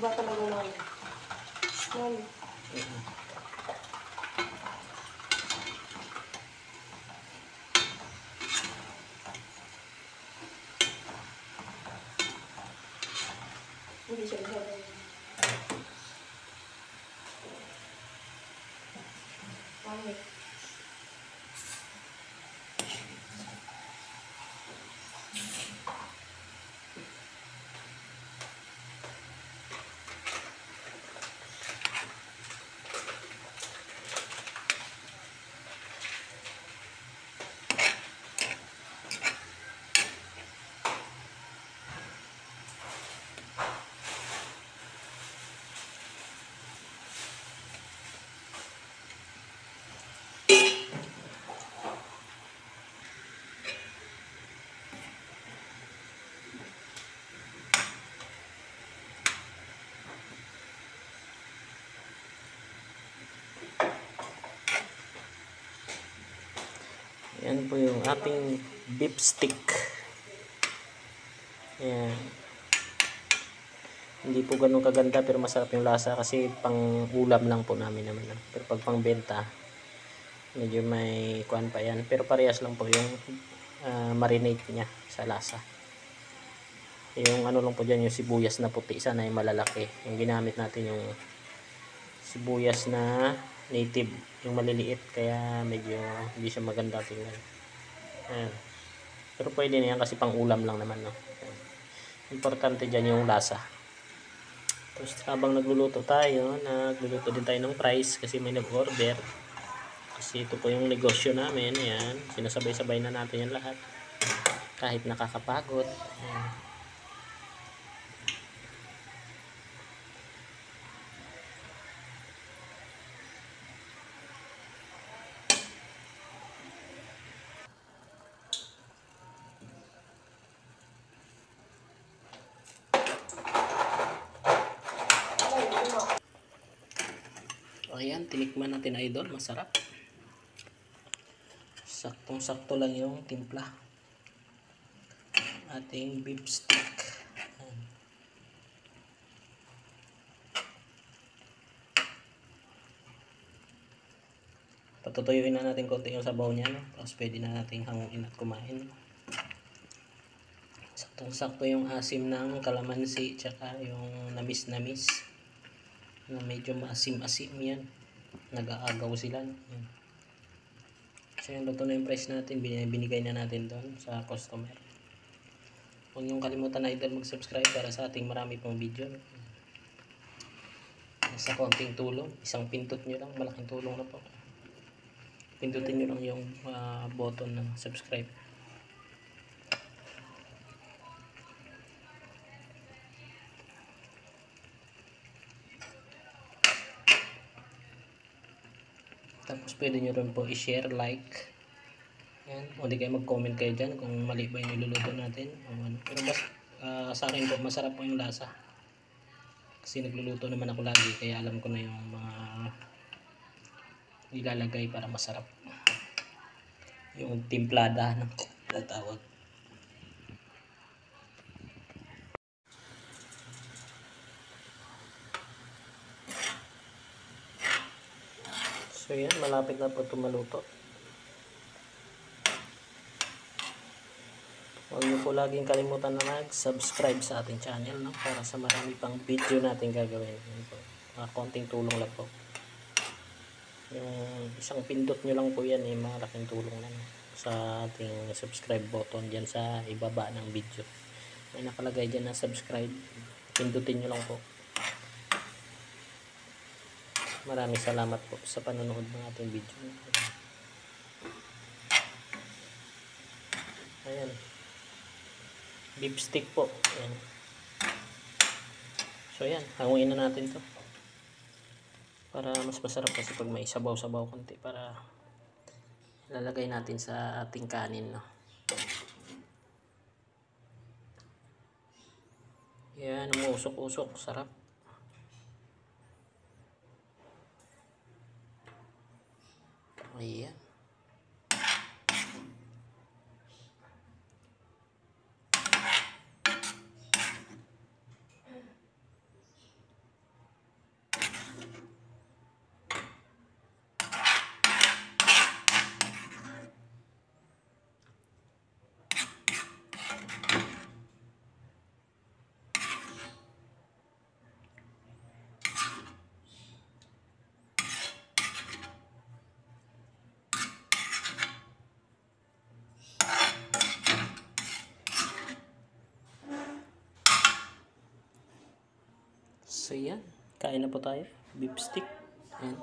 Iba talaga lang. Yan. Hindi siya masyadong. Pangit. Yan po yung ating beef stick. Yan. Hindi po ganun kaganda pero masarap yung lasa kasi pang ulam lang po namin naman. Pero pag pang benta, medyo may kuan pa yan. Pero parehas lang po yung marinate niya sa lasa. Yung ano lang po dyan, yung sibuyas na puti, sana yung malalaki. Yung ginamit natin yung sibuyas na native, yung maliliit, kaya medyo hindi siya maganda tingnan. Ayan. Pero pwede na yan kasi pang ulam lang naman, no? Ayan. Importante dyan yung lasa. Tapos habang nagluluto din tayo ng price kasi may nag-order. Kasi ito po yung negosyo namin. Ayan. Sinasabay-sabay na natin yan lahat. Kahit nakakapagod. Ayan. Ayan, tinikman natin idol, masarap. Saktong-sakto lang yung timpla. Ating beef stick. Ayan. Patutuyuin na natin konti yung sabaw niya, no? Tapos pwede na natin hanguin at kumain. Saktong-sakto yung asim ng kalamansi tsaka yung namis-namis. Na medyo maasim-asim yan. Nag-aagaw sila. Ayan. So yung luto na yung price natin, binigay na natin doon sa customer. Huwag niyong kalimutan na idol mag-subscribe para sa ating marami pang video. Sa konting tulong, isang pindot nyo lang, malaking tulong na po. Pindutin nyo lang yung button ng subscribe. Tapos pwede nyo rin po i-share, like. Yan. O di kayo mag-comment kayo dyan kung mali ba yung niluluto natin. O ano. Pero sa akin po, masarap po yung lasa. Kasi nagluluto naman ako lagi, kaya alam ko na yung mga ilalagay para masarap. Yung timplada ng tawag. So yan, malapit na po ito maluto. Huwag niyo po laging kalimutan na mag-subscribe sa ating channel, no? Para sa marami pang video natin gagawin. Konting tulong lang po. Yung isang pindot nyo lang po yan, malaking tulong na, no? Sa ating subscribe button dyan sa ibaba ng video. May nakalagay dyan na subscribe. Pindutin nyo lang po. Maraming salamat po sa panonood ng ating video. Ayan. Beef stick po. Ayan. So ayan, hanguin na natin to. Para mas masarap kasi pag may sabaw-sabaw konti, para lalagay natin sa ating kanin, no? Ayan, umusok-usok. Sarap. Ayan. So yan, kain na po tayo. Beef stick. Ayan.